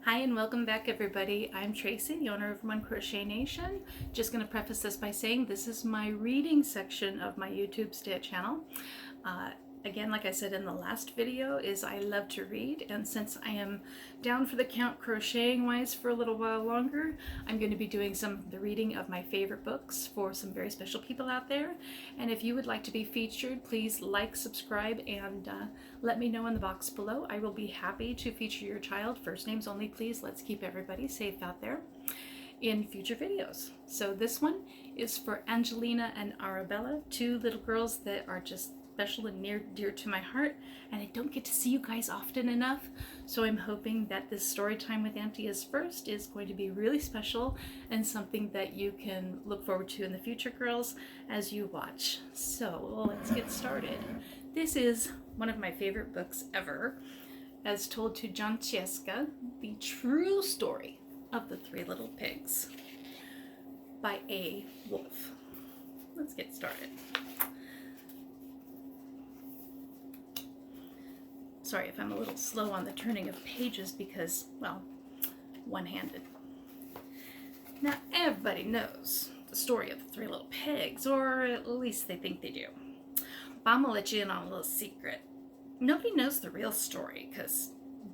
Hi and welcome back everybody. I'm Tracy, the owner of One Crochet Nation. Just going to preface this by saying this is my reading section of my YouTube channel. Again, like I said in the last video, is I love to read, and since I am down for the count crocheting wise for a little while longer, I'm going to be doing some of the reading of my favorite books for some very special people out there. And if you would like to be featured, please like, subscribe, and let me know in the box below. I will be happy to feature your child. First names only, please. Let's keep everybody safe out there in future videos. So this one is for Angelina and Arabella, two little girls that are just special and near dear to my heart, and I don't get to see you guys often enough, so I'm hoping that this story time with Auntie is first is going to be really special and something that you can look forward to in the future, girls, as you watch. So let's get started. This is one of my favorite books ever, as told to Francesca, the true story of the Three Little Pigs by A. Wolf. Let's get started. Sorry if I'm a little slow on the turning of pages because, well, one-handed. Now, everybody knows the story of the Three Little Pigs, or at least they think they do. But I'm gonna let you in on a little secret. Nobody knows the real story because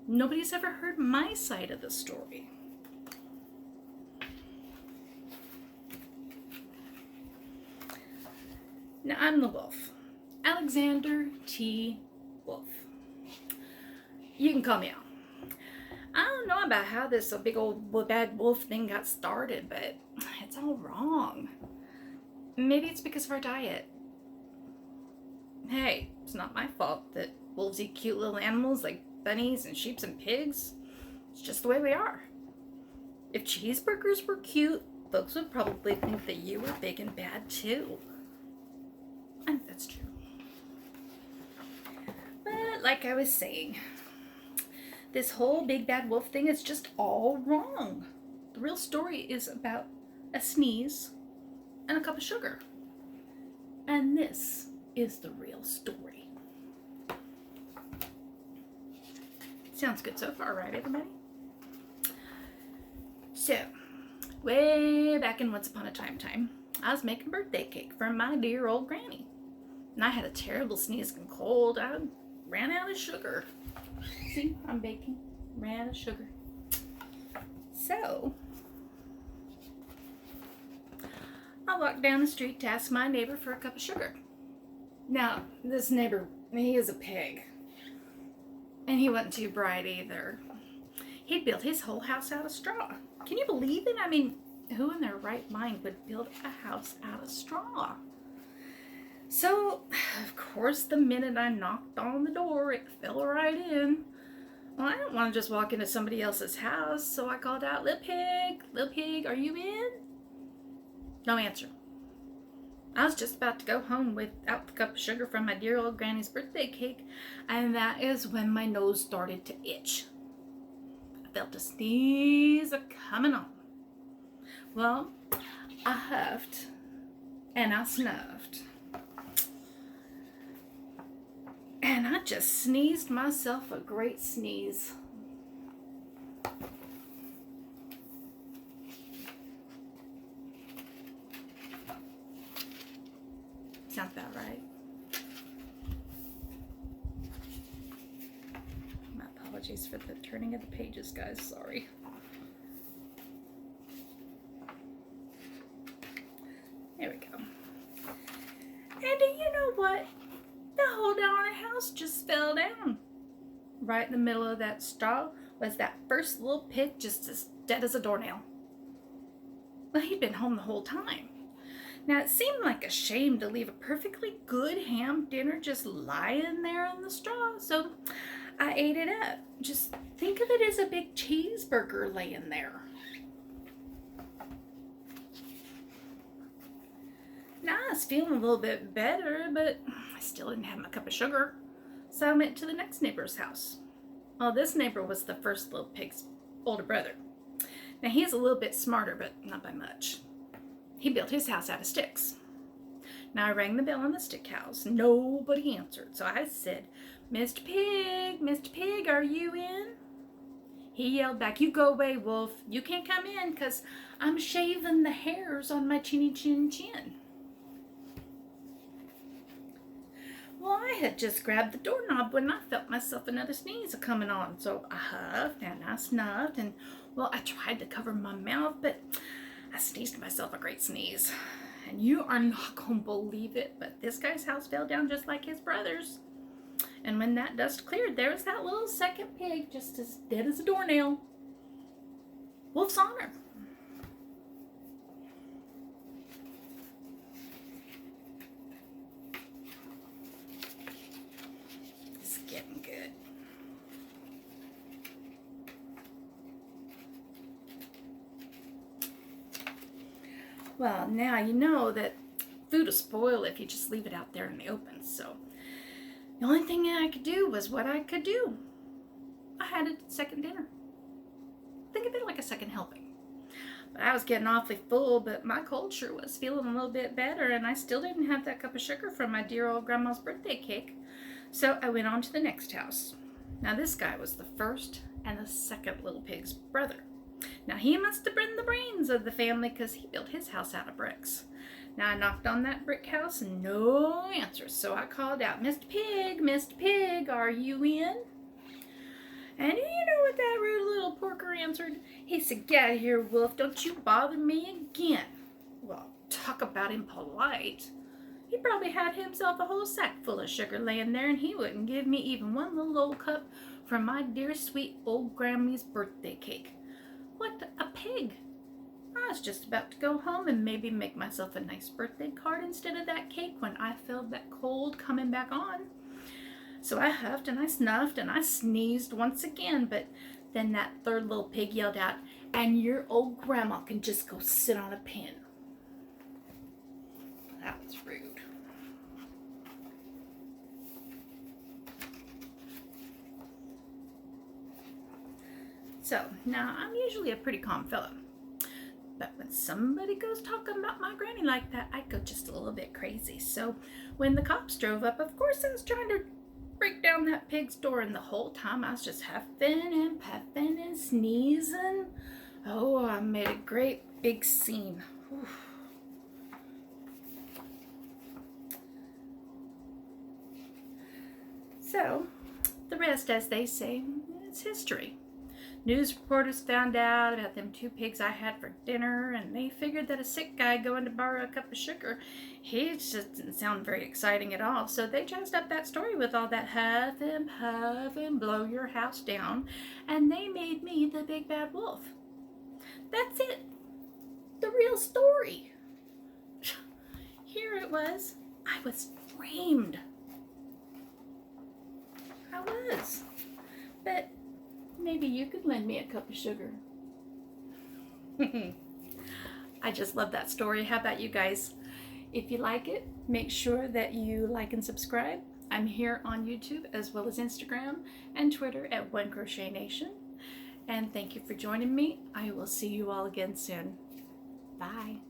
nobody's ever heard my side of the story. Now, I'm the wolf, Alexander T. Wolf. You can call me out. I don't know about how this big old bad wolf thing got started, but it's all wrong. Maybe it's because of our diet. Hey, it's not my fault that wolves eat cute little animals like bunnies and sheep and pigs. It's just the way we are. If cheeseburgers were cute, folks would probably think that you were big and bad too. I think that's true. But like I was saying, this whole big bad wolf thing is just all wrong. The real story is about a sneeze and a cup of sugar. And this is the real story. Sounds good so far, right, everybody? So, way back in Once Upon a Time, I was making birthday cake for my dear old granny. And I had a terrible sneeze and cold. I ran out of sugar. See, I'm baking. Ran out of sugar. So, I walked down the street to ask my neighbor for a cup of sugar. Now, this neighbor, he is a pig. And he wasn't too bright either. He'd built his whole house out of straw. Can you believe it? I mean, who in their right mind would build a house out of straw? So, of course, the minute I knocked on the door, it fell right in. Well, I didn't want to just walk into somebody else's house, so I called out, little pig, are you in? No answer. I was just about to go home without the cup of sugar from my dear old granny's birthday cake, and that is when my nose started to itch. I felt a sneeze coming on. Well, I huffed and I snuffed. And I just sneezed myself a great sneeze. Sounds about right. My apologies for the turning of the pages, guys. Sorry. There we go. And do you know what? The whole darn house just fell down. Right in the middle of that straw was that first little pig, just as dead as a doornail. Well, he'd been home the whole time. Now, it seemed like a shame to leave a perfectly good ham dinner just lying there in the straw, so I ate it up. Just think of it as a big cheeseburger laying there. Now, I was feeling a little bit better, but I still didn't have my cup of sugar, so I went to the next neighbor's house. Well, this neighbor was the first little pig's older brother. Now, he's a little bit smarter, but not by much. He built his house out of sticks. Now, I rang the bell on the stick house. Nobody answered, so I said, Mr. Pig, are you in? He yelled back, "You go away, Wolf. You can't come in because I'm shaving the hairs on my chinny chin chin." Well, I had just grabbed the doorknob when I felt myself another sneeze coming on. So I huffed and I snuffed and, well, I tried to cover my mouth, but I sneezed myself a great sneeze. And you are not going to believe it, but this guy's house fell down just like his brother's. And when that dust cleared, there was that little second pig just as dead as a doornail. Wolf's honor. It's getting good. Well, now you know that food will spoil if you just leave it out there in the open. So the only thing I could do was what I could do. I had a second dinner. Think of it like a second helping. But I was getting awfully full, but my cold sure was feeling a little bit better, and I still didn't have that cup of sugar from my dear old grandma's birthday cake. So I went on to the next house. Now this guy was the first and the second little pig's brother. Now he must have been the brains of the family because he built his house out of bricks. Now I knocked on that brick house and no answer, so I called out, Mr. Pig, are you in?" And you know what that rude little porker answered? He said, "Get out of here, Wolf, don't you bother me again." Well, talk about impolite. He probably had himself a whole sack full of sugar laying there, and he wouldn't give me even one little old cup from my dear sweet old Grammy's birthday cake. What a pig! I was just about to go home and maybe make myself a nice birthday card instead of that cake when I felt that cold coming back on. So I huffed and I snuffed and I sneezed once again, but then that third little pig yelled out, "And your old grandma can just go sit on a pin." That was rude. So now I'm usually a pretty calm fellow. But when somebody goes talking about my granny like that, I go just a little bit crazy. So when the cops drove up, of course I was trying to break down that pig's door, and the whole time I was just huffing and puffing and sneezing. Oh, I made a great big scene. Whew. So the rest, as they say, is history. News reporters found out about them two pigs I had for dinner, and they figured that a sick guy going to borrow a cup of sugar, he just didn't sound very exciting at all. So they jazzed up that story with all that huff and puff and blow your house down, and they made me the big bad wolf. That's it. The real story. Here it was. I was framed. I was. But maybe you could lend me a cup of sugar. I just love that story. How about you guys? If you like it, make sure that you like and subscribe. I'm here on YouTube as well as Instagram and Twitter at One Crochet Nation. And thank you for joining me. I will see you all again soon. Bye.